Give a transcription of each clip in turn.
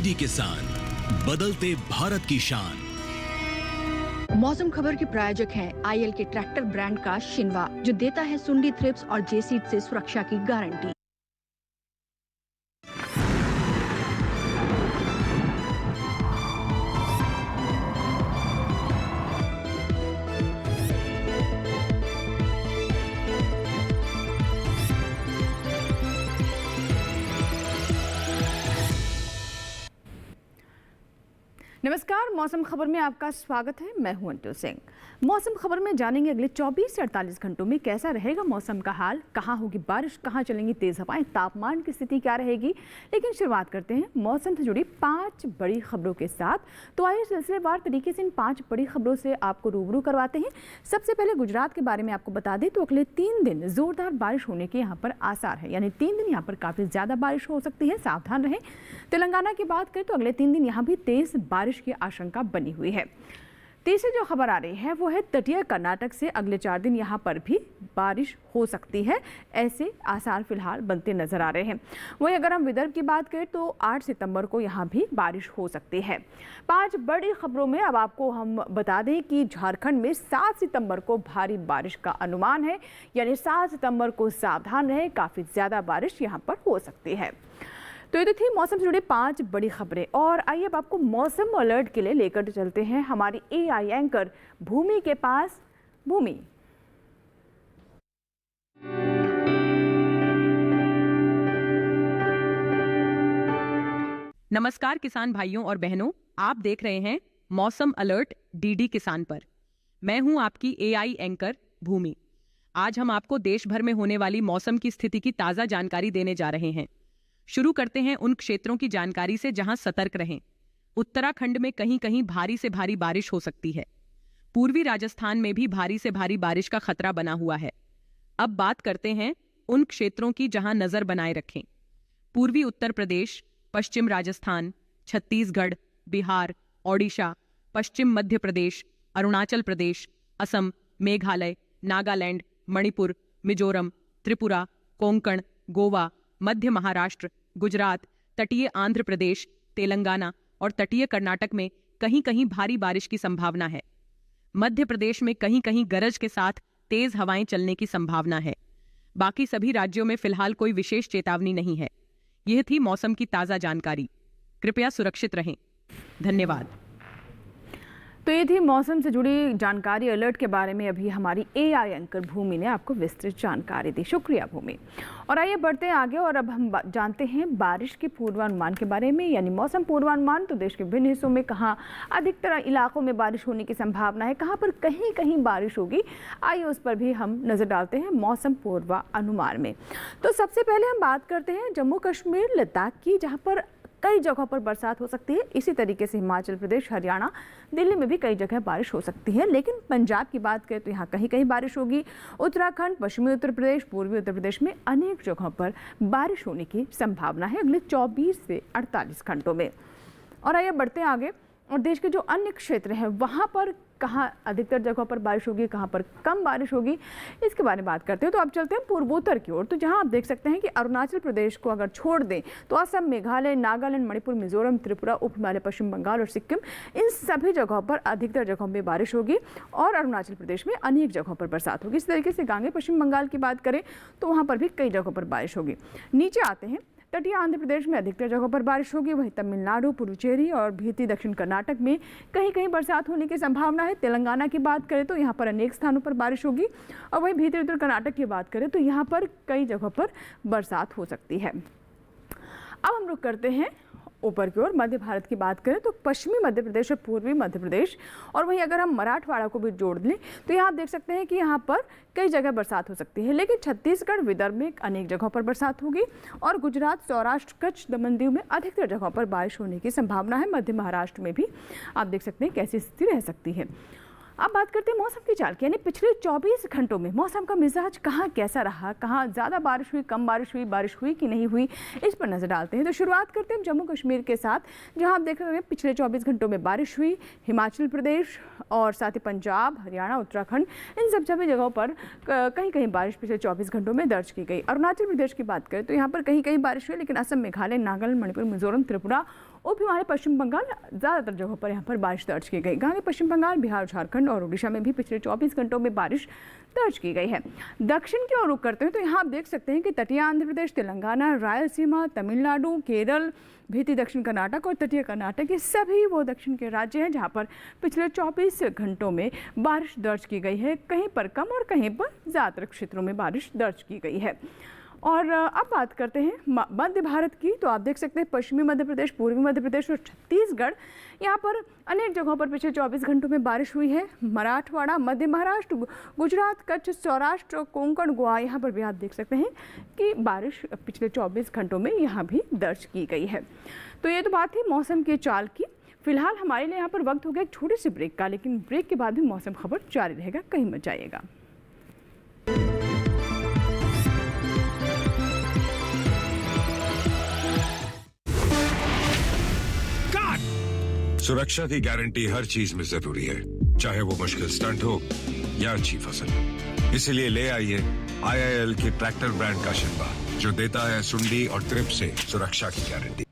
DD किसान, बदलते भारत की शान। मौसम खबर के प्रायोजक हैं आईएल के ट्रैक्टर ब्रांड का शिनवा, जो देता है सुंडी, थ्रिप्स और जेसीड से सुरक्षा की गारंटी। नमस्कार, मौसम खबर में आपका स्वागत है। मैं हूं अंटू सिंह। मौसम खबर में जानेंगे अगले 24 से 48 घंटों में कैसा रहेगा मौसम का हाल, कहां होगी बारिश, कहां चलेंगी तेज हवाएं, तापमान की स्थिति क्या रहेगी। लेकिन शुरुआत करते हैं मौसम से जुड़ी 5 बड़ी खबरों के साथ। तो आइए सिलसिलेवार तरीके से इन 5 बड़ी खबरों से आपको रूबरू करवाते हैं। सबसे पहले गुजरात के बारे में आपको बता दें तो अगले 3 दिन जोरदार बारिश होने के यहाँ पर आसार है, यानी 3 दिन यहाँ पर काफी ज्यादा बारिश हो सकती है, सावधान रहें। तेलंगाना की बात करें तो अगले 3 दिन यहाँ भी तेज बारिश की आशंका बनी हुई है। तीसरी जो खबर आ रही है वो है तटीय कर्नाटक से अगले 4 दिन यहाँ पर भी बारिश हो सकती है, ऐसे आसार फिलहाल बनते नजर आ रहे हैं। वहीं अगर हम विदर्भ की बात करें तो 8 सितंबर को यहाँ भी बारिश हो सकती है। 5 बड़ी खबरों में अब आपको हम बता दें कि झारखंड में 7 सितंबर को भारी बारिश का अनुमान है, यानी 7 सितंबर को सावधान रहे, काफी ज्यादा बारिश यहाँ पर हो सकती है। तो ये थी मौसम से जुड़ी 5 बड़ी खबरें। और आइए अब आपको मौसम अलर्ट के लिए लेकर चलते हैं हमारी एआई एंकर भूमि के पास। भूमि, नमस्कार किसान भाइयों और बहनों, आप देख रहे हैं मौसम अलर्ट डीडी किसान पर। मैं हूं आपकी एआई एंकर भूमि। आज हम आपको देश भर में होने वाली मौसम की स्थिति की ताजा जानकारी देने जा रहे हैं। शुरू करते हैं उन क्षेत्रों की जानकारी से जहां सतर्क रहें। उत्तराखंड में कहीं कहीं भारी से भारी बारिश हो सकती है। पूर्वी राजस्थान में भी भारी से भारी बारिश का खतरा बना हुआ है। अब बात करते हैं उन क्षेत्रों की जहां नजर बनाए रखें। पूर्वी उत्तर प्रदेश, पश्चिम राजस्थान, छत्तीसगढ़, बिहार, ओडिशा, पश्चिम मध्य प्रदेश, अरुणाचल प्रदेश, असम, मेघालय, नागालैंड, मणिपुर, मिजोरम, त्रिपुरा, कोंकण, गोवा, मध्य महाराष्ट्र, गुजरात, तटीय आंध्र प्रदेश, तेलंगाना और तटीय कर्नाटक में कहीं कहीं भारी बारिश की संभावना है। मध्य प्रदेश में कहीं कहीं गरज के साथ तेज हवाएं चलने की संभावना है। बाकी सभी राज्यों में फिलहाल कोई विशेष चेतावनी नहीं है। यह थी मौसम की ताजा जानकारी। कृपया सुरक्षित रहें। धन्यवाद। तो ये थी मौसम से जुड़ी जानकारी। अलर्ट के बारे में अभी हमारी एआई एंकर भूमि ने आपको विस्तृत जानकारी दी। शुक्रिया भूमि। और आइए बढ़ते हैं आगे और अब हम जानते हैं बारिश के पूर्वानुमान के बारे में, यानी मौसम पूर्वानुमान। तो देश के विभिन्न हिस्सों में कहाँ अधिकतर इलाकों में बारिश होने की संभावना है, कहाँ पर कहीं कहीं बारिश होगी, आइए उस पर भी हम नजर डालते हैं मौसम पूर्वानुमान में। तो सबसे पहले हम बात करते हैं जम्मू कश्मीर, लद्दाख की, जहाँ पर कई जगहों पर बरसात हो सकती है। इसी तरीके से हिमाचल प्रदेश, हरियाणा, दिल्ली में भी कई जगह बारिश हो सकती है। लेकिन पंजाब की बात करें तो यहाँ कहीं कहीं बारिश होगी। उत्तराखंड, पश्चिमी उत्तर प्रदेश, पूर्वी उत्तर प्रदेश में अनेक जगहों पर बारिश होने की संभावना है अगले 24 से 48 घंटों में। और आइए बढ़ते हैं आगे और देश के जो अन्य क्षेत्र हैं वहाँ पर कहाँ अधिकतर जगहों पर बारिश होगी, कहाँ पर कम बारिश होगी, इसके बारे में बात करते हैं। तो अब चलते हैं पूर्वोत्तर की ओर। तो जहाँ आप देख सकते हैं कि अरुणाचल प्रदेश को अगर छोड़ दें तो असम, मेघालय, नागालैंड, मणिपुर, मिजोरम, त्रिपुरा, उप हिमालय, पश्चिम बंगाल और सिक्किम, इन सभी जगहों पर अधिकतर जगहों में बारिश होगी और अरुणाचल प्रदेश में अनेक जगहों पर बरसात होगी। इस तरीके से गांगे पश्चिम बंगाल की बात करें तो वहाँ पर भी कई जगहों पर बारिश होगी। नीचे आते हैं, तटीय आंध्र प्रदेश में अधिकतर जगहों पर बारिश होगी। वहीं तमिलनाडु, पुडुचेरी और भीती दक्षिण कर्नाटक में कहीं कहीं बरसात होने की संभावना है। तेलंगाना की बात करें तो यहाँ पर अनेक स्थानों पर बारिश होगी और वहीं भीतर उत्तर कर्नाटक की बात करें तो यहाँ पर कई जगहों पर बरसात हो सकती है। अब हम रुक करते हैं ऊपर की ओर, मध्य भारत की बात करें तो पश्चिमी मध्य प्रदेश और पूर्वी मध्य प्रदेश और वहीं अगर हम मराठवाड़ा को भी जोड़ लें तो यहाँ आप देख सकते हैं कि यहाँ पर कई जगह बरसात हो सकती है। लेकिन छत्तीसगढ़, विदर्भ में अनेक जगहों पर बरसात होगी और गुजरात, सौराष्ट्र, कच्छ, दमन, दीव में अधिकतर जगहों पर बारिश होने की संभावना है। मध्य महाराष्ट्र में भी आप देख सकते हैं कैसी स्थिति रह सकती है। अब बात करते हैं मौसम की चाल की, यानी पिछले 24 घंटों में मौसम का मिजाज कहाँ कैसा रहा, कहाँ ज़्यादा बारिश हुई, कम बारिश हुई कि नहीं हुई, इस पर नज़र डालते हैं। तो शुरुआत करते हैं जम्मू कश्मीर के साथ, जहाँ आप देख रहे हैं पिछले 24 घंटों में बारिश हुई। हिमाचल प्रदेश और साथ ही पंजाब, हरियाणा, उत्तराखंड, इन सब सभी जगहों पर कहीं कहीं बारिश पिछले 24 घंटों में दर्ज की गई। अरुणाचल प्रदेश की बात करें तो यहाँ पर कहीं कहीं बारिश हुई, लेकिन असम, मेघालय, नागालैंड, मणिपुर, मिजोरम, त्रिपुरा, उप हिमालय पश्चिम बंगाल ज़्यादातर जगहों पर यहाँ पर बारिश दर्ज की गई। आगे पश्चिम बंगाल, बिहार, झारखंड और उड़ीसा में भी पिछले 24 घंटों में बारिश दर्ज की गई है। दक्षिण की ओर रुख करते हैं तो यहाँ आप देख सकते हैं कि तटीय आंध्र प्रदेश, तेलंगाना, रायलसीमा, तमिलनाडु, केरल, भीती दक्षिण कर्नाटक और तटीय कर्नाटक, ये सभी वो दक्षिण के राज्य हैं जहाँ पर पिछले 24 घंटों में बारिश दर्ज की गई है। कहीं पर कम और कहीं पर ज़्यादातर क्षेत्रों में बारिश दर्ज की गई है। और अब बात करते हैं मध्य भारत की, तो आप देख सकते हैं पश्चिमी मध्य प्रदेश, पूर्वी मध्य प्रदेश और छत्तीसगढ़, यहाँ पर अनेक जगहों पर पिछले 24 घंटों में बारिश हुई है। मराठवाड़ा, मध्य महाराष्ट्र, गुजरात, कच्छ, सौराष्ट्र, कोंकण, गोवा, यहाँ पर भी आप देख सकते हैं कि बारिश पिछले 24 घंटों में यहाँ भी दर्ज की गई है। तो ये तो बात थी मौसम के चाल की। फिलहाल हमारे लिए यहाँ पर वक्त हो गया एक छोटी सी ब्रेक का, लेकिन ब्रेक के बाद भी मौसम खबर जारी रहेगा, कहीं मत जाइएगा। सुरक्षा की गारंटी हर चीज में जरूरी है, चाहे वो मुश्किल स्टंट हो या अच्छी फसल। इसलिए ले आइए IIL के ट्रैक्टर ब्रांड का शिनवा, जो देता है सुंडी और ट्रिप से सुरक्षा की गारंटी।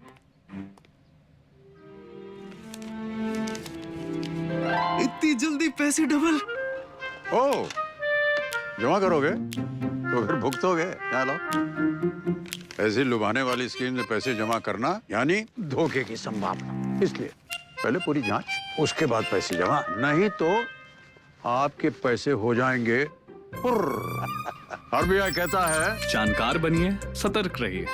इतनी जल्दी पैसे डबल? ओ, जमा करोगे तो फिर भुगतोगे। चलो, ऐसी लुभाने वाली स्कीम में पैसे जमा करना यानी धोखे की संभावना, इसलिए पहले पूरी जांच, उसके बाद पैसे जमा, नहीं तो आपके पैसे हो जाएंगे पुर्र। RBI कहता है जानकार बनिए, सतर्क रहिए।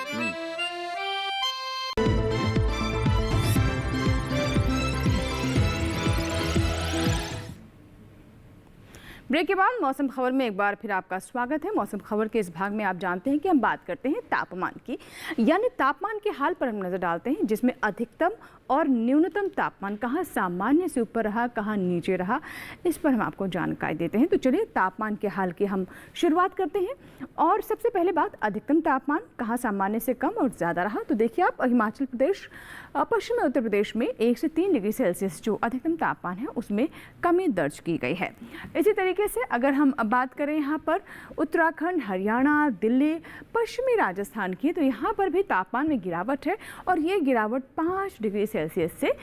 ब्रेक के बाद मौसम खबर में एक बार फिर आपका स्वागत है। मौसम खबर के इस भाग में आप जानते हैं कि हम बात करते हैं तापमान की, यानी तापमान के हाल पर हम नजर डालते हैं, जिसमें अधिकतम और न्यूनतम तापमान कहाँ सामान्य से ऊपर रहा, कहाँ नीचे रहा, इस पर हम आपको जानकारी देते हैं। तो चलिए तापमान के हाल की हम शुरुआत करते हैं। और सबसे पहले बात, अधिकतम तापमान कहाँ सामान्य से कम और ज़्यादा रहा। तो देखिए आप, हिमाचल प्रदेश, पश्चिमी उत्तर प्रदेश में 1 से 3 डिग्री सेल्सियस जो अधिकतम तापमान है उसमें कमी दर्ज की गई है। इसी तरीके से अगर हम अब बात करें यहाँ पर उत्तराखंड, हरियाणा, दिल्ली, पश्चिमी राजस्थान की, तो यहाँ पर भी तापमान में गिरावट है और ये गिरावट 5 डिग्री सेल्सियस से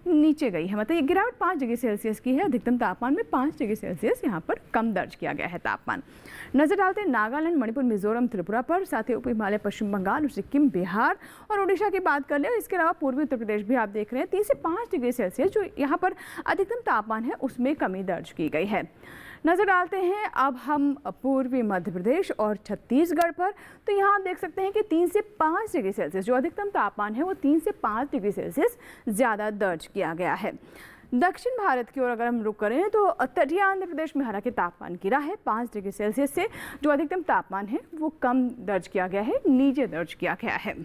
नीचे गई है। मतलब ये गिरावट 5 डिग्री सेल्सियस की है। अधिकतम तापमान में 5 डिग्री सेल्सियस यहाँ पर कम दर्ज किया गया है तापमान। नजर डालते हैं नागालैंड, मणिपुर, मिजोरम, त्रिपुरा पर, साथ ही उप हिमालय पश्चिम बंगाल, सिक्किम, बिहार और उड़ीसा की बात कर ले। इसके अलावा पूर्वी उत्तर प्रदेश भी आप देख रहे हैं 3 से 5 डिग्री सेल्सियस जो यहाँ पर अधिकतम तापमान है उसमें कमी दर्ज की गई है। नजर डालते हैं अब हम पूर्वी मध्य प्रदेश और छत्तीसगढ़ पर, तो यहाँ आप देख सकते हैं कि 3 से 5 डिग्री सेल्सियस जो अधिकतम तापमान है वो 3 से 5 डिग्री सेल्सियस ज़्यादा दर्ज किया गया है। दक्षिण भारत की ओर अगर हम रुक करें तो तटीय आंध्र प्रदेश में हालांकि तापमान गिरा है 5 डिग्री सेल्सियस से, जो अधिकतम तापमान है वो कम दर्ज किया गया है, नीचे दर्ज किया गया है।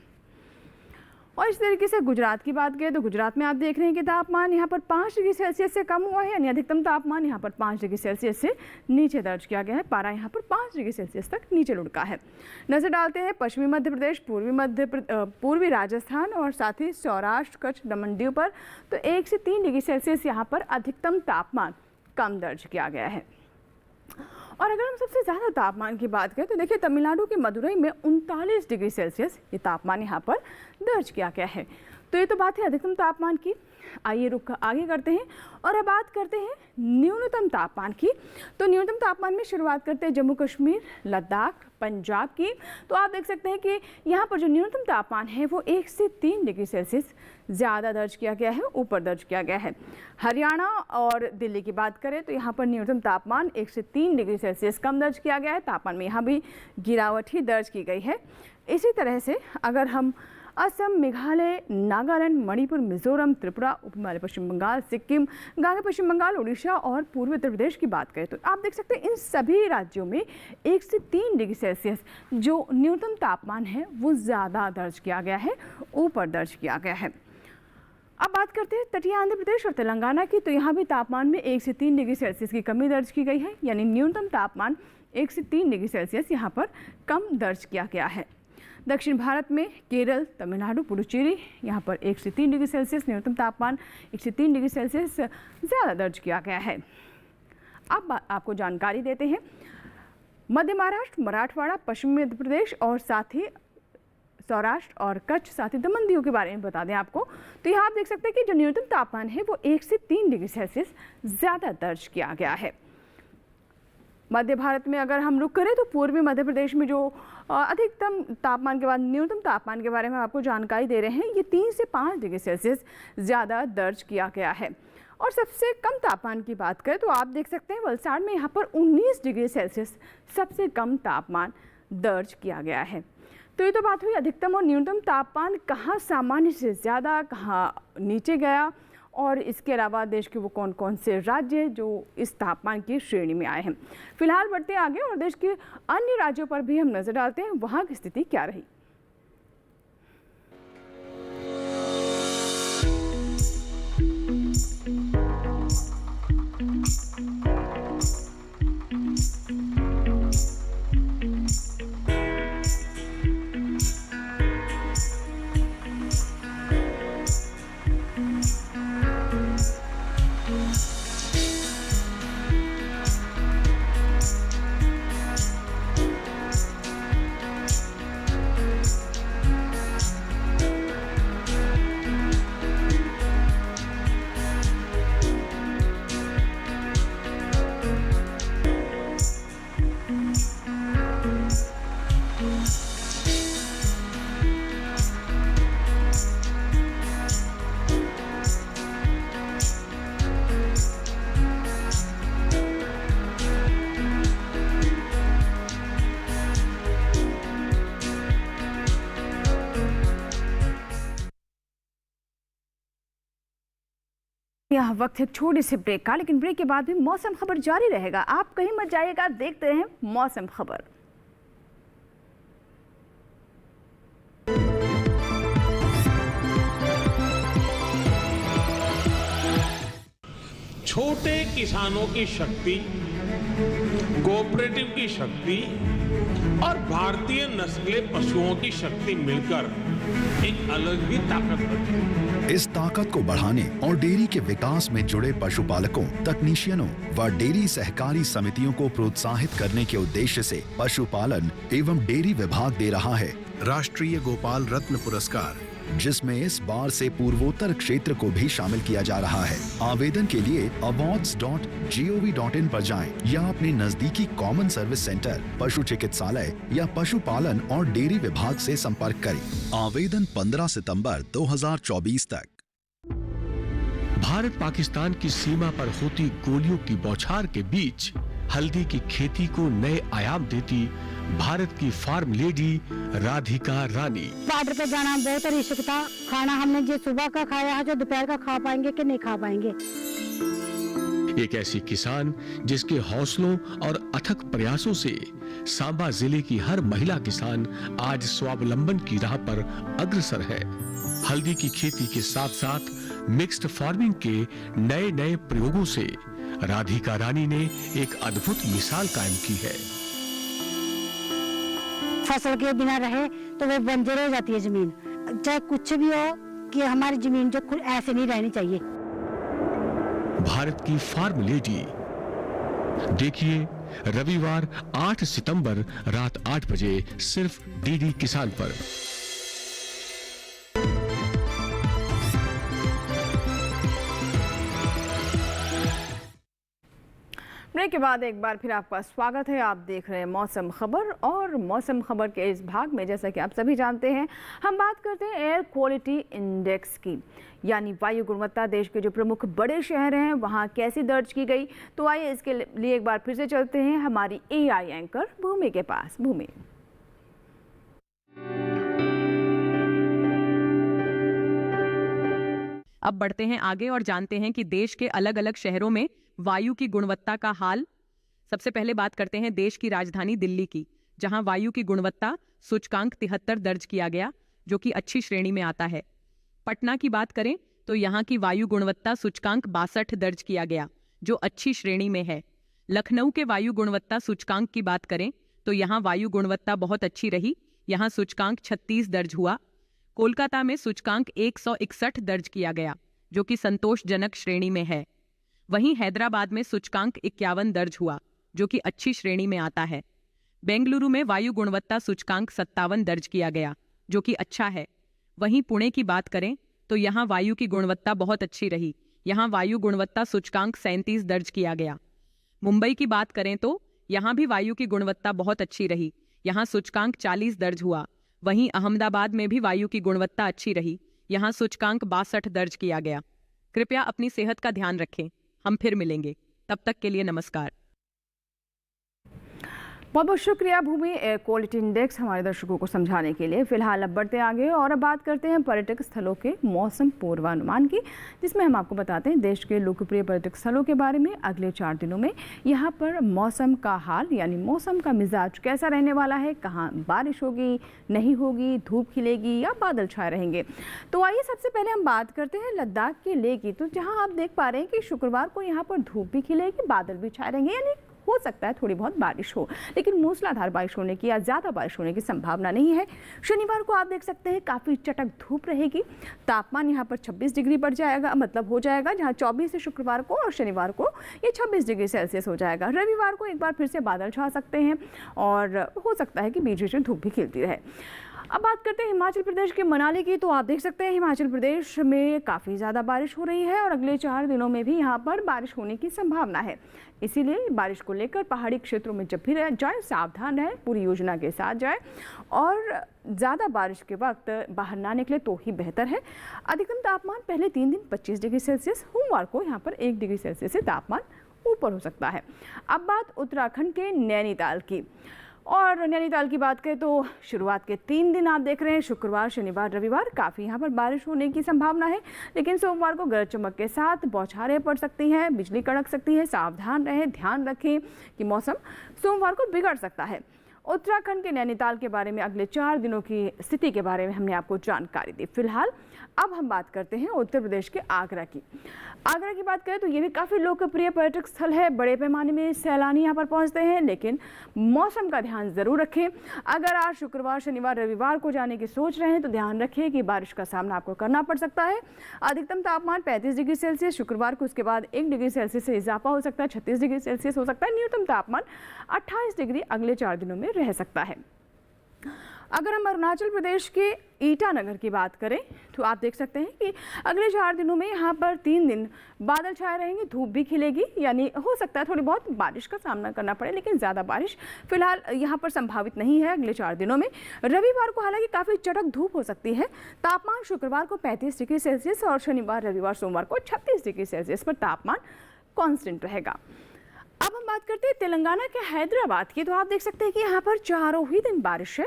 और इस तरीके से गुजरात की बात करें तो गुजरात में आप देख रहे हैं कि तापमान यहाँ पर 5 डिग्री सेल्सियस से कम हुआ है, यानी अधिकतम तापमान यहाँ पर 5 डिग्री सेल्सियस से नीचे दर्ज किया गया है। पारा यहाँ पर 5 डिग्री सेल्सियस तक नीचे लुढ़का है। नजर डालते हैं पश्चिमी मध्य प्रदेश, पूर्वी राजस्थान और साथ ही सौराष्ट्र, कच्छ, दमन, दीव पर, तो 1 से 3 डिग्री सेल्सियस यहाँ पर अधिकतम तापमान कम दर्ज किया गया है। और अगर हम सबसे ज़्यादा तापमान की बात करें तो देखिए तमिलनाडु के मदुरई में 39 डिग्री सेल्सियस ये तापमान यहाँ पर दर्ज किया गया है। तो ये तो बात है अधिकतम तापमान की। आइए रुक आगे करते हैं और अब बात करते हैं न्यूनतम तापमान की। तो न्यूनतम तापमान में शुरुआत करते हैं जम्मू कश्मीर, लद्दाख, पंजाब की। तो आप देख सकते हैं कि यहाँ पर जो न्यूनतम तापमान है वो 1 से 3 डिग्री सेल्सियस ज़्यादा दर्ज किया गया है, ऊपर दर्ज किया गया है। हरियाणा और दिल्ली की बात करें तो यहाँ पर न्यूनतम तापमान 1 से 3 डिग्री सेल्सियस कम दर्ज किया गया है। तापमान में यहाँ भी गिरावट ही दर्ज की गई है। इसी तरह से अगर हम असम, मेघालय, नागालैंड, मणिपुर, मिजोरम, त्रिपुरा, उप हिमालय पश्चिम बंगाल, सिक्किम, गांगे पश्चिम बंगाल, उड़ीसा और पूर्वी उत्तर प्रदेश की बात करें तो आप देख सकते हैं इन सभी राज्यों में 1 से 3 डिग्री सेल्सियस जो न्यूनतम तापमान है वो ज़्यादा दर्ज किया गया है, ऊपर दर्ज किया गया है। अब बात करते हैं तटीय आंध्र प्रदेश और तेलंगाना की। तो यहाँ भी तापमान में 1 से 3 डिग्री सेल्सियस की कमी दर्ज की गई है, यानी न्यूनतम तापमान 1 से 3 डिग्री सेल्सियस यहाँ पर कम दर्ज किया गया है। दक्षिण भारत में केरल, तमिलनाडु, पुडुचेरी यहाँ पर 1 से 3 डिग्री सेल्सियस न्यूनतम तापमान 1 से 3 डिग्री सेल्सियस ज़्यादा दर्ज किया गया है। अब आपको जानकारी देते हैं मध्य महाराष्ट्र, मराठवाड़ा, पश्चिमी मध्य प्रदेश और साथ ही सौराष्ट्र और कच्छ साथ ही दमन दीव के बारे में बता दें आपको, तो यहाँ आप देख सकते हैं कि जो न्यूनतम तापमान है वो 1 से 3 डिग्री सेल्सियस ज़्यादा दर्ज किया गया है। मध्य भारत में अगर हम रुक करें तो पूर्वी मध्य प्रदेश में जो अधिकतम तापमान के बाद न्यूनतम तापमान के बारे में आपको जानकारी दे रहे हैं, ये 3 से 5 डिग्री सेल्सियस ज़्यादा दर्ज किया गया है। और सबसे कम तापमान की बात करें तो आप देख सकते हैं वलसाड़ में यहाँ पर 19 डिग्री सेल्सियस सबसे कम तापमान दर्ज किया गया है। तो ये तो बात हुई अधिकतम और न्यूनतम तापमान कहाँ सामान्य से ज़्यादा, कहाँ नीचे गया, और इसके अलावा देश के वो कौन कौन से राज्य जो इस तापमान की श्रेणी में आए हैं। फिलहाल बढ़ते आगे और देश के अन्य राज्यों पर भी हम नजर डालते हैं, वहाँ की स्थिति क्या रही। यह वक्त है छोटे से ब्रेक का, लेकिन ब्रेक के बाद भी मौसम खबर जारी रहेगा। आप कहीं मत जाइएगा, देखते हैं मौसम खबर। छोटे किसानों की शक्ति, कोऑपरेटिव की शक्ति और भारतीय नस्ले पशुओं की शक्ति मिलकर एक अलग ही ताकत रखती है। इस ताकत को बढ़ाने और डेयरी के विकास में जुड़े पशुपालकों, तकनीशियनों व डेयरी सहकारी समितियों को प्रोत्साहित करने के उद्देश्य से पशुपालन एवं डेयरी विभाग दे रहा है राष्ट्रीय गोपाल रत्न पुरस्कार, जिसमें इस बार से पूर्वोत्तर क्षेत्र को भी शामिल किया जा रहा है। आवेदन के लिए awards.gov.in पर जाएं या अपने नजदीकी कॉमन सर्विस सेंटर, पशु चिकित्सालय या पशुपालन और डेयरी विभाग से संपर्क करें। आवेदन 15 सितंबर 2024 तक। भारत पाकिस्तान की सीमा पर होती गोलियों की बौछार के बीच हल्दी की खेती को नए आयाम देती भारत की फार्म लेडी राधिका रानी। बॉर्डर पे जाना बहुत रिस्क था। खाना हमने जो सुबह का खाया है, जो दोपहर का खा पाएंगे कि नहीं खा पाएंगे। एक ऐसी किसान जिसके हौसलों और अथक प्रयासों से सांबा जिले की हर महिला किसान आज स्वावलंबन की राह पर अग्रसर है। हल्दी की खेती के साथ साथ मिक्स्ड फार्मिंग के नए नए प्रयोगों से राधिका रानी ने एक अद्भुत मिसाल कायम की है। फसल के बिना रहे तो वो बंजर हो जाती है जमीन। चाहे कुछ भी हो कि हमारी जमीन जो ऐसे नहीं रहनी चाहिए। भारत की फार्म लेडी देखिए रविवार 8 सितंबर रात 8 बजे सिर्फ डीडी किसान पर। ब्रेक के बाद एक बार फिर आपका स्वागत है। आप देख रहे हैं मौसम खबर, और मौसम खबर के इस भाग में जैसा कि आप सभी जानते हैं हम बात करते हैं एयर क्वालिटी इंडेक्स की, यानी वायु गुणवत्ता देश के जो प्रमुख बड़े शहर हैं वहाँ कैसी दर्ज की गई। तो आइए इसके लिए एक बार फिर से चलते हैं हमारी एआई एंकर भूमि के पास। भूमि, अब बढ़ते हैं आगे और जानते हैं कि देश के अलग अलग शहरों में वायु की गुणवत्ता का हाल। सबसे पहले बात करते हैं देश की राजधानी दिल्ली की, जहां वायु की गुणवत्ता सूचकांक 73 दर्ज किया गया, जो कि अच्छी श्रेणी में आता है। पटना की बात करें तो यहां की वायु गुणवत्ता सूचकांक 62 दर्ज किया गया, जो अच्छी श्रेणी में है। लखनऊ के वायु गुणवत्ता सूचकांक की बात करें तो यहाँ वायु गुणवत्ता बहुत अच्छी रही, यहाँ सूचकांक 36 दर्ज हुआ। कोलकाता में सूचकांक 161 दर्ज किया गया, जो कि संतोषजनक श्रेणी में है। वहीं हैदराबाद में सूचकांक 51 दर्ज हुआ, जो कि अच्छी श्रेणी में आता है। बेंगलुरु में वायु गुणवत्ता सूचकांक 57 दर्ज किया गया, जो कि अच्छा है। वहीं पुणे की बात करें तो यहाँ वायु की गुणवत्ता बहुत अच्छी रही। यहाँ वायु गुणवत्ता सूचकांक 37 दर्ज किया गया। मुंबई की बात करें तो यहाँ भी वायु की गुणवत्ता बहुत अच्छी रही। यहाँ सूचकांक 40 दर्ज हुआ। वहीं अहमदाबाद में भी वायु की गुणवत्ता अच्छी रही। यहाँ सूचकांक 62 दर्ज किया गया। कृपया अपनी सेहत का ध्यान रखें। हम फिर मिलेंगे, तब तक के लिए नमस्कार। बहुत बहुत शुक्रिया भूमि, एयर क्वालिटी इंडेक्स हमारे दर्शकों को समझाने के लिए। फिलहाल अब बढ़ते आगे और अब बात करते हैं पर्यटक स्थलों के मौसम पूर्वानुमान की, जिसमें हम आपको बताते हैं देश के लोकप्रिय पर्यटक स्थलों के बारे में। अगले 4 दिनों में यहाँ पर मौसम का हाल यानी मौसम का मिजाज कैसा रहने वाला है, कहाँ बारिश होगी, नहीं होगी, धूप खिलेगी या बादल छाए रहेंगे। तो आइए सबसे पहले हम बात करते हैं लद्दाख के लेह की। तो जहाँ आप देख पा रहे हैं कि शुक्रवार को यहाँ पर धूप भी खिलेगी, बादल भी छाए रहेंगे, यानी हो सकता है थोड़ी बहुत बारिश हो, लेकिन मूसलाधार बारिश होने की या ज़्यादा बारिश होने की संभावना नहीं है। शनिवार को आप देख सकते हैं काफ़ी चटक धूप रहेगी। तापमान यहाँ पर 26 डिग्री बढ़ जाएगा, मतलब हो जाएगा, जहाँ 24 है शुक्रवार को और शनिवार को ये 26 डिग्री सेल्सियस हो जाएगा। रविवार को एक बार फिर से बादल छा सकते हैं और हो सकता है कि बीच बीच में धूप भी खिलती रहे। अब बात करते हैं हिमाचल प्रदेश के मनाली की। तो आप देख सकते हैं हिमाचल प्रदेश में काफ़ी ज़्यादा बारिश हो रही है और अगले 4 दिनों में भी यहाँ पर बारिश होने की संभावना है। इसीलिए बारिश को लेकर पहाड़ी क्षेत्रों में जब भी जाए सावधान रहें, पूरी योजना के साथ जाए और ज़्यादा बारिश के वक्त बाहर ना निकले तो ही बेहतर है। अधिकतम तापमान पहले 3 दिन 25 डिग्री सेल्सियस, सोमवार को यहाँ पर 1 डिग्री सेल्सियस से तापमान ऊपर हो सकता है। अब बात उत्तराखंड के नैनीताल की, और नैनीताल की बात करें तो शुरुआत के 3 दिन आप देख रहे हैं शुक्रवार, शनिवार, रविवार काफ़ी यहाँ पर बारिश होने की संभावना है, लेकिन सोमवार को गरज चमक के साथ बौछारें पड़ सकती हैं, बिजली कड़क सकती है। सावधान रहें, ध्यान रखें कि मौसम सोमवार को बिगड़ सकता है। उत्तराखंड के नैनीताल के बारे में अगले 4 दिनों की स्थिति के बारे में हमने आपको जानकारी दी। फिलहाल अब हम बात करते हैं उत्तर प्रदेश के आगरा की। आगरा की बात करें तो ये भी काफ़ी लोकप्रिय पर्यटक स्थल है। बड़े पैमाने में सैलानी यहाँ पर पहुँचते हैं, लेकिन मौसम का ध्यान ज़रूर रखें। अगर आज शुक्रवार, शनिवार, रविवार को जाने की सोच रहे हैं तो ध्यान रखें कि बारिश का सामना आपको करना पड़ सकता है। अधिकतम तापमान 35 डिग्री सेल्सियस शुक्रवार को, उसके बाद 1 डिग्री सेल्सियस से इजाफा हो सकता है, 36 डिग्री सेल्सियस हो सकता है। न्यूनतम तापमान 28 डिग्री अगले 4 दिनों में रह सकता है। अगर हम अरुणाचल प्रदेश के ईटानगर की बात करें तो आप देख सकते हैं कि अगले 4 दिनों में यहाँ पर 3 दिन बादल छाए रहेंगे, धूप भी खिलेगी, यानी हो सकता है थोड़ी बहुत बारिश का सामना करना पड़े, लेकिन ज़्यादा बारिश फिलहाल यहाँ पर संभावित नहीं है अगले 4 दिनों में। रविवार को हालांकि काफ़ी चटक धूप हो सकती है। तापमान शुक्रवार को 35 डिग्री सेल्सियस और शनिवार, रविवार, सोमवार को 36 डिग्री सेल्सियस पर तापमान कांस्टेंट रहेगा। अब हम बात करते हैं तेलंगाना के हैदराबाद की। तो आप देख सकते हैं कि यहाँ पर चारों ही दिन बारिश है।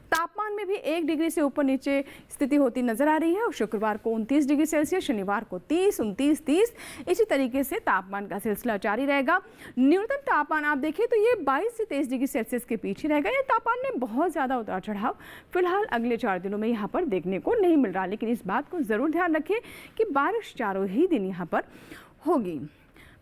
तापमान में भी 1 डिग्री से ऊपर नीचे स्थिति होती नजर आ रही है और शुक्रवार को 29 डिग्री सेल्सियस, शनिवार को 30, 29, 30, इसी तरीके से तापमान का सिलसिला जारी रहेगा। न्यूनतम तापमान आप देखें तो ये 22 से 23 डिग्री सेल्सियस के पीछे रहेगा। ये तापमान में बहुत ज़्यादा उतार चढ़ाव फिलहाल अगले 4 दिनों में यहाँ पर देखने को नहीं मिल रहा, लेकिन इस बात को ज़रूर ध्यान रखें कि बारिश चारों ही दिन यहाँ पर होगी।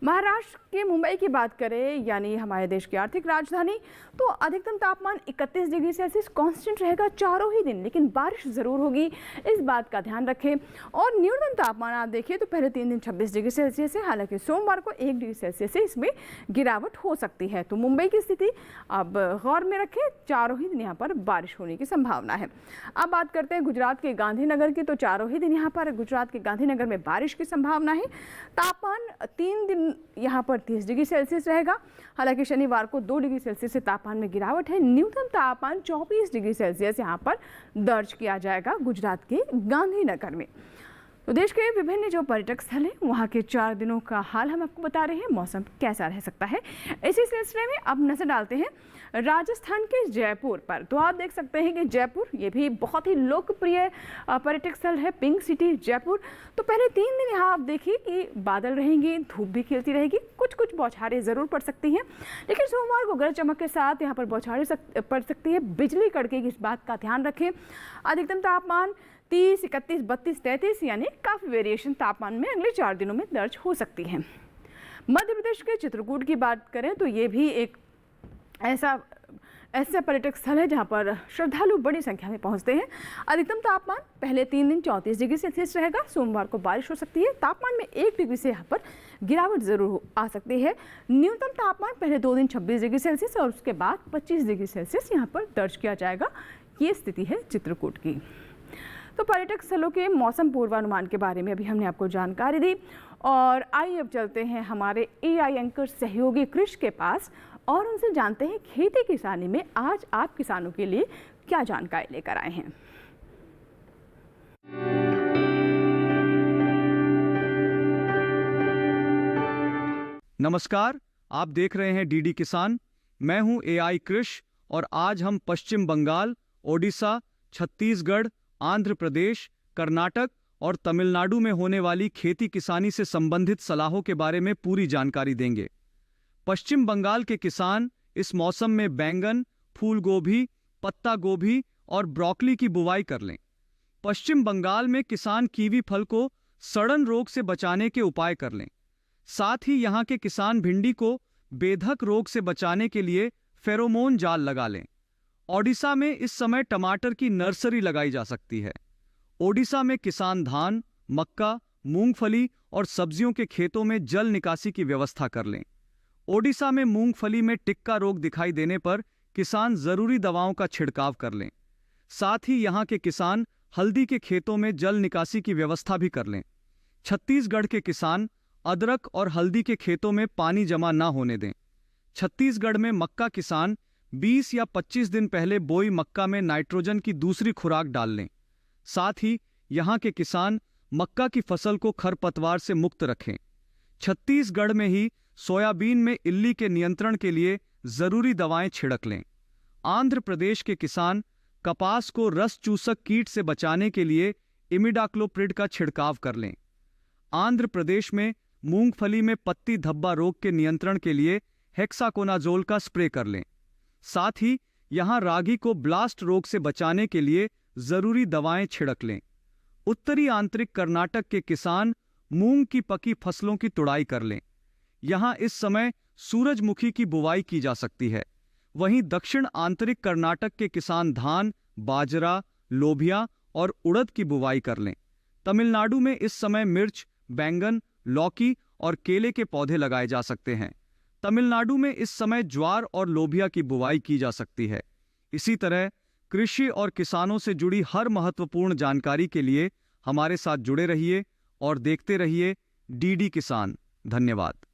महाराष्ट्र के मुंबई की बात करें, यानी हमारे देश की आर्थिक राजधानी, तो अधिकतम तापमान 31 डिग्री सेल्सियस कांस्टेंट रहेगा चारों ही दिन, लेकिन बारिश ज़रूर होगी, इस बात का ध्यान रखें। और न्यूनतम तापमान आप देखिए तो पहले 3 दिन 26 डिग्री सेल्सियस है, हालांकि सोमवार को 1 डिग्री सेल्सियस से इसमें गिरावट हो सकती है। तो मुंबई की स्थिति अब गौर में रखें, चारों ही दिन यहाँ पर बारिश होने की संभावना है। अब बात करते हैं गुजरात के गांधीनगर की। तो चारों ही दिन यहाँ पर गुजरात के गांधीनगर में बारिश की संभावना है। तापमान 3 दिन यहाँ पर 30 डिग्री सेल्सियस रहेगा, हालांकि शनिवार को 2 डिग्री सेल्सियस से तापमान में गिरावट है। न्यूनतम तापमान 24 डिग्री सेल्सियस यहाँ पर दर्ज किया जाएगा गुजरात के गांधीनगर में। तो देश के विभिन्न जो पर्यटक स्थल हैं वहाँ के 4 दिनों का हाल हम आपको बता रहे हैं, मौसम कैसा रह सकता है। इसी सिलसिले में अब नजर डालते हैं राजस्थान के जयपुर पर। तो आप देख सकते हैं कि जयपुर ये भी बहुत ही लोकप्रिय पर्यटक स्थल है, पिंक सिटी जयपुर। तो पहले 3 दिन यहाँ आप देखिए कि बादल रहेंगे, धूप भी खिलती रहेगी, कुछ कुछ बौछारें ज़रूर पड़ सकती हैं, लेकिन सोमवार को गरज चमक के साथ यहाँ पर बौछारें पड़ सकती है, बिजली कड़केगी, इस बात का ध्यान रखें। अधिकतम तापमान 30, 31, 32, 33, यानी काफ़ी वेरिएशन तापमान में अगले 4 दिनों में दर्ज हो सकती है। मध्य प्रदेश के चित्रकूट की बात करें तो ये भी एक ऐसा पर्यटक स्थल है जहाँ पर श्रद्धालु बड़ी संख्या में पहुँचते हैं। अधिकतम तापमान पहले 3 दिन 34 डिग्री सेल्सियस रहेगा, सोमवार को बारिश हो सकती है, तापमान में 1 डिग्री से यहाँ पर गिरावट जरूर आ सकती है। न्यूनतम तापमान पहले 2 दिन 26 डिग्री सेल्सियस और उसके बाद 25 डिग्री सेल्सियस यहाँ पर दर्ज किया जाएगा ये स्थिति है चित्रकूट की। तो पर्यटक स्थलों के मौसम पूर्वानुमान के बारे में अभी हमने आपको जानकारी दी और आइए अब चलते हैं हमारे AI एंकर सहयोगी कृष के पास और उनसे जानते हैं खेती किसानी में आज आप किसानों के लिए क्या जानकारी लेकर आए हैं। नमस्कार, आप देख रहे हैं डीडी किसान। मैं हूं AI कृष और आज हम पश्चिम बंगाल, ओडिशा, छत्तीसगढ़, आंध्र प्रदेश, कर्नाटक और तमिलनाडु में होने वाली खेती किसानी से संबंधित सलाहों के बारे में पूरी जानकारी देंगे। पश्चिम बंगाल के किसान इस मौसम में बैंगन, फूल गोभी, पत्ता गोभी और ब्रोकली की बुवाई कर लें। पश्चिम बंगाल में किसान कीवी फल को सड़न रोग से बचाने के उपाय कर लें। साथ ही यहाँ के किसान भिंडी को बेधक रोग से बचाने के लिए फेरोमोन जाल लगा लें। ओडिशा में इस समय टमाटर की नर्सरी लगाई जा सकती है। ओडिशा में किसान धान, मक्का, मूंगफली और सब्जियों के खेतों में जल निकासी की व्यवस्था कर लें। ओडिशा में मूंगफली में टिक्का रोग दिखाई देने पर किसान जरूरी दवाओं का छिड़काव कर लें। साथ ही यहाँ के किसान हल्दी के खेतों में जल निकासी की व्यवस्था भी कर लें। छत्तीसगढ़ के किसान अदरक और हल्दी के खेतों में पानी जमा न होने दें। छत्तीसगढ़ में मक्का किसान 20 या 25 दिन पहले बोई मक्का में नाइट्रोजन की दूसरी खुराक डाल लें। साथ ही यहाँ के किसान मक्का की फसल को खरपतवार से मुक्त रखें। छत्तीसगढ़ में ही सोयाबीन में इल्ली के नियंत्रण के लिए जरूरी दवाएं छिड़क लें। आंध्र प्रदेश के किसान कपास को रस चूसक कीट से बचाने के लिए इमिडाक्लोप्रिड का छिड़काव कर लें। आंध्र प्रदेश में मूंगफली में पत्ती धब्बा रोग के नियंत्रण के लिए हेक्साकोनाजोल का स्प्रे कर लें। साथ ही यहाँ रागी को ब्लास्ट रोग से बचाने के लिए जरूरी दवाएं छिड़क लें। उत्तरी आंतरिक कर्नाटक के किसान मूंग की पकी फसलों की तुड़ाई कर लें। यहाँ इस समय सूरजमुखी की बुवाई की जा सकती है। वहीं दक्षिण आंतरिक कर्नाटक के किसान धान, बाजरा, लोबिया और उड़द की बुवाई कर लें। तमिलनाडु में इस समय मिर्च, बैंगन, लौकी और केले के पौधे लगाए जा सकते हैं। तमिलनाडु में इस समय ज्वार और लोबिया की बुवाई की जा सकती है। इसी तरह कृषि और किसानों से जुड़ी हर महत्वपूर्ण जानकारी के लिए हमारे साथ जुड़े रहिए और देखते रहिए डीडी किसान। धन्यवाद।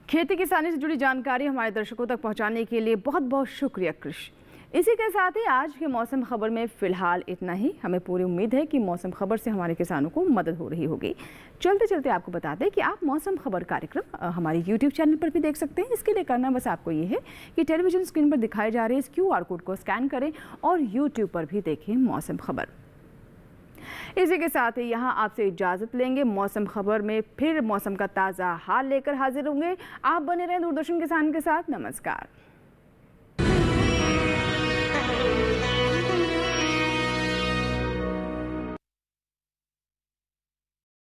खेती किसानी से जुड़ी जानकारी हमारे दर्शकों तक पहुंचाने के लिए बहुत बहुत शुक्रिया कृष। इसी के साथ ही आज के मौसम खबर में फिलहाल इतना ही। हमें पूरी उम्मीद है कि मौसम खबर से हमारे किसानों को मदद हो रही होगी। चलते चलते आपको बता दें कि आप मौसम खबर कार्यक्रम हमारे YouTube चैनल पर भी देख सकते हैं। इसके लिए करना बस आपको ये है कि टेलीविजन स्क्रीन पर दिखाए जा रहे इस QR कोड को स्कैन करें और YouTube पर भी देखें मौसम खबर। इसी के साथ ही यहाँ आपसे इजाज़त लेंगे। मौसम खबर में फिर मौसम का ताज़ा हाल लेकर हाजिर होंगे। आप बने रहें दूरदर्शन किसान के साथ। नमस्कार।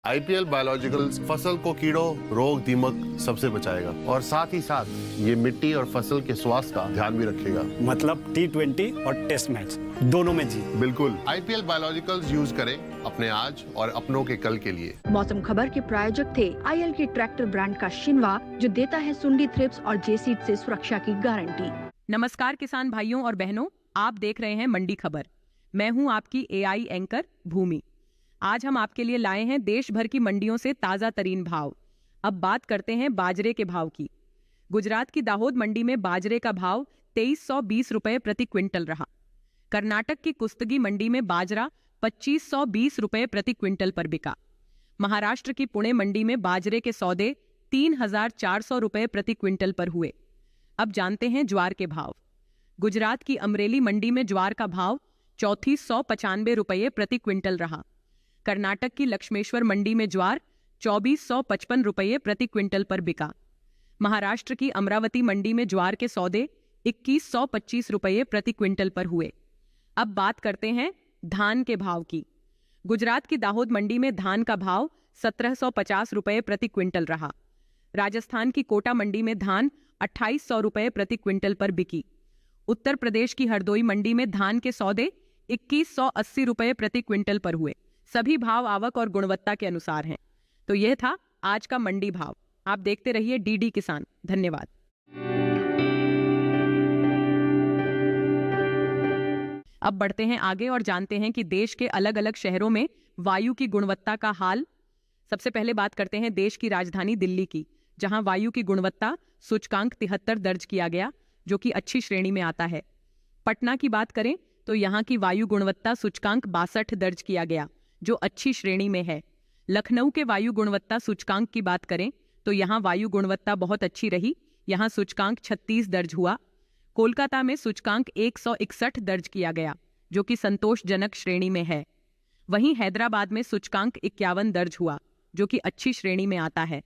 IPL बायोलॉजिकल्स फसल को कीड़ों, रोग, दीमक सबसे बचाएगा और साथ ही साथ ये मिट्टी और फसल के स्वास्थ्य का ध्यान भी रखेगा। मतलब T20 और टेस्ट मैच दोनों में जीत। बिल्कुल, IPL बायोलॉजिकल्स यूज करें अपने आज और अपनों के कल के लिए। मौसम खबर के प्रायोजक थे IL के ट्रैक्टर ब्रांड का शिनवा, जो देता है सुंडी थ्रिप्स और जेसीड से सुरक्षा की गारंटी। नमस्कार किसान भाइयों और बहनों, आप देख रहे हैं मंडी खबर। मैं हूं आपकी AI एंकर भूमि। आज हम आपके लिए लाए हैं देश भर की मंडियों से ताजा तरीन भाव। अब बात करते हैं बाजरे के भाव की। गुजरात की दाहोद मंडी में बाजरे का भाव 2320 रुपए प्रति क्विंटल रहा। कर्नाटक की कुस्तगी मंडी में बाजरा 2520 रुपए प्रति क्विंटल पर बिका। महाराष्ट्र की पुणे मंडी में बाजरे के सौदे 3400 रुपए प्रति क्विंटल पर हुए। अब जानते हैं ज्वार के भाव। गुजरात की अमरेली मंडी में ज्वार का भाव 3495 रुपए प्रति क्विंटल रहा। कर्नाटक की लक्ष्मेश्वर मंडी में ज्वार 2455 रुपये प्रति क्विंटल पर बिका। महाराष्ट्र की अमरावती मंडी में ज्वार के सौदे 2125 रुपये प्रति क्विंटल पर हुए। अब बात करते हैं धान के भाव की। गुजरात की दाहोद मंडी में धान का भाव 1750 रुपये प्रति क्विंटल रहा। राजस्थान की कोटा मंडी में धान 2800 रुपये प्रति क्विंटल पर बिकी। उत्तर प्रदेश की हरदोई मंडी में धान के सौदे 2180 रुपये प्रति क्विंटल पर हुए। सभी भाव आवक और गुणवत्ता के अनुसार हैं। तो यह था आज का मंडी भाव। आप देखते रहिए डीडी किसान। धन्यवाद। अब बढ़ते हैं आगे और जानते हैं कि देश के अलग अलग शहरों में वायु की गुणवत्ता का हाल। सबसे पहले बात करते हैं देश की राजधानी दिल्ली की, जहां वायु की गुणवत्ता सूचकांक 73 दर्ज किया गया, जो कि अच्छी श्रेणी में आता है। पटना की बात करें तो यहाँ की वायु गुणवत्ता सूचकांक 62 दर्ज किया गया, जो अच्छी श्रेणी में है। लखनऊ के वायु गुणवत्ता सूचकांक की बात करें तो यहाँ वायु गुणवत्ता बहुत अच्छी रही, यहाँ सूचकांक 36 दर्ज हुआ। कोलकाता में सूचकांक 161 दर्ज किया गया, जो कि संतोषजनक श्रेणी में है। वहीं हैदराबाद में सूचकांक 51 दर्ज हुआ, जो कि अच्छी श्रेणी में आता है।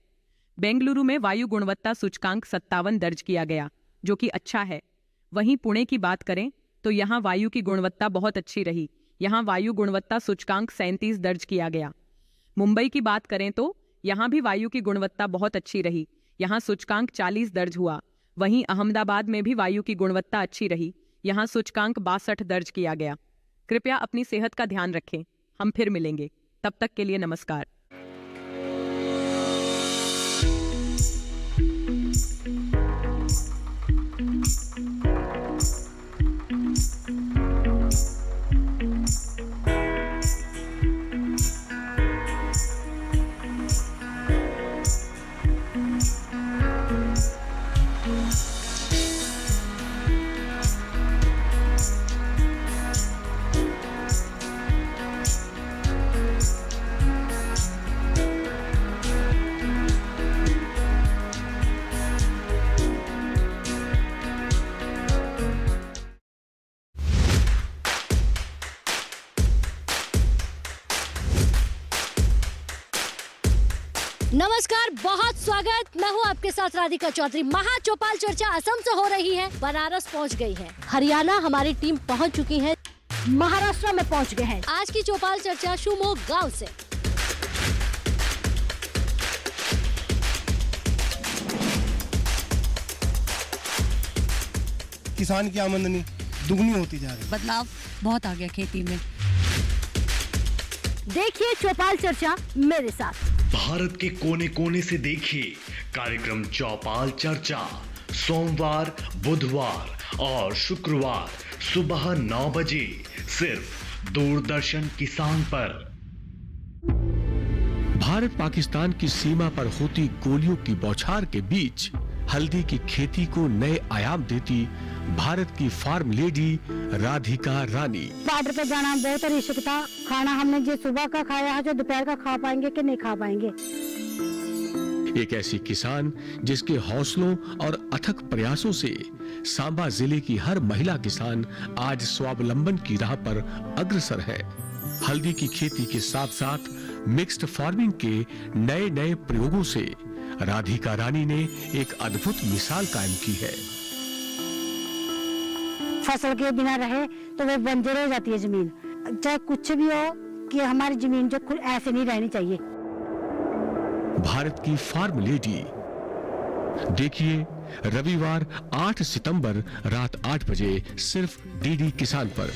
बेंगलुरु में वायु गुणवत्ता सूचकांक 57 दर्ज किया गया, जो कि अच्छा है। वहीं पुणे की बात करें तो यहाँ वायु की गुणवत्ता बहुत अच्छी रही, यहाँ वायु गुणवत्ता सूचकांक 37 दर्ज किया गया। मुंबई की बात करें तो यहाँ भी वायु की गुणवत्ता बहुत अच्छी रही, यहाँ सूचकांक 40 दर्ज हुआ। वहीं अहमदाबाद में भी वायु की गुणवत्ता अच्छी रही, यहाँ सूचकांक 62 दर्ज किया गया। कृपया अपनी सेहत का ध्यान रखें। हम फिर मिलेंगे, तब तक के लिए नमस्कार। नमस्कार, बहुत स्वागत। मैं हूँ आपके साथ राधिका चौधरी। महा चौपाल चर्चा असम से हो रही है, बनारस पहुँच गई है, हरियाणा हमारी टीम पहुँच चुकी है, महाराष्ट्र में पहुँच गए हैं। आज की चौपाल चर्चा शिवमोगा गांव से। किसान की आमदनी दुगनी होती जा रही है। बदलाव बहुत आ गया खेती में। देखिए चौपाल चर्चा मेरे साथ। भारत के कोने कोने से देखिए कार्यक्रम चौपाल चर्चा, सोमवार, बुधवार और शुक्रवार सुबह 9 बजे सिर्फ दूरदर्शन किसान पर। भारत पाकिस्तान की सीमा पर होती गोलियों की बौछार के बीच हल्दी की खेती को नए आयाम देती भारत की फार्म लेडी राधिका रानी। बॉर्डर पे जाना बहुत रिस्क था। खाना हमने जो सुबह का खाया है, जो दोपहर का खा पाएंगे कि नहीं खा पाएंगे। एक ऐसी किसान जिसके हौसलों और अथक प्रयासों से सांबा जिले की हर महिला किसान आज स्वावलंबन की राह पर अग्रसर है। हल्दी की खेती के साथ साथ मिक्स्ड फार्मिंग के नए नए प्रयोगों से राधिका रानी ने एक अद्भुत मिसाल कायम की है। फसल के बिना रहे तो वो बंजर हो जाती है जमीन। चाहे कुछ भी हो कि हमारी जमीन जो ऐसे नहीं रहनी चाहिए। भारत की फार्म लेडी देखिए रविवार 8 सितंबर रात 8 बजे सिर्फ डीडी किसान पर।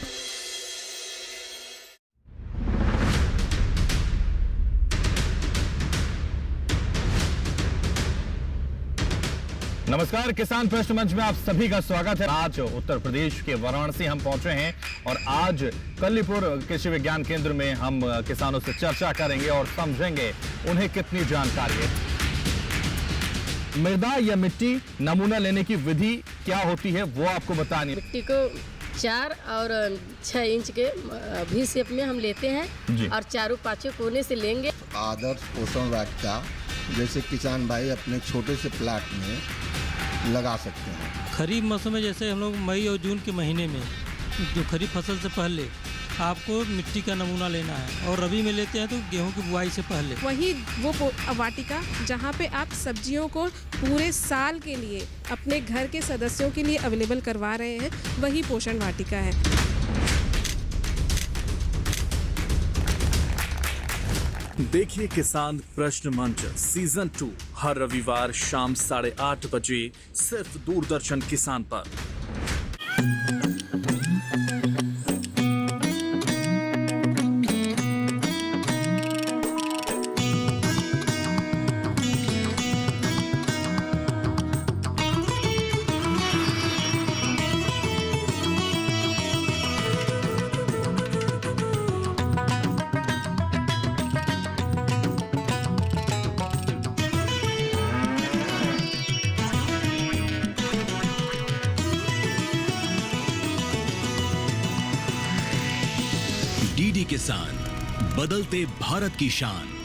नमस्कार, किसान प्रश्न मंच में आप सभी का स्वागत है। आज उत्तर प्रदेश के वाराणसी हम पहुंचे हैं और आज कल्लीपुर कृषि विज्ञान केंद्र में हम किसानों से चर्चा करेंगे और समझेंगे उन्हें कितनी जानकारी है। मृदा या मिट्टी नमूना लेने की विधि क्या होती है वो आपको बतानी। मिट्टी को 4 और 6 इंच के भी शेप में हम लेते हैं और चारों पांचों कोने से लेंगे। आदर्श पोषण वाटिका जैसे किसान भाई अपने छोटे से प्लाट में लगा सकते हैं। खरीफ मौसम में जैसे हम लोग मई और जून के महीने में जो खरीफ फसल से पहले आपको मिट्टी का नमूना लेना है और रबी में लेते हैं तो गेहूं की बुआई से पहले। वही वो वाटिका जहां पे आप सब्जियों को पूरे साल के लिए अपने घर के सदस्यों के लिए अवेलेबल करवा रहे हैं, वही पोषण वाटिका है। देखिए किसान प्रश्न मंच सीजन 2 हर रविवार शाम 8:30 बजे सिर्फ दूरदर्शन किसान पर। डीडी किसान, बदलते भारत की शान।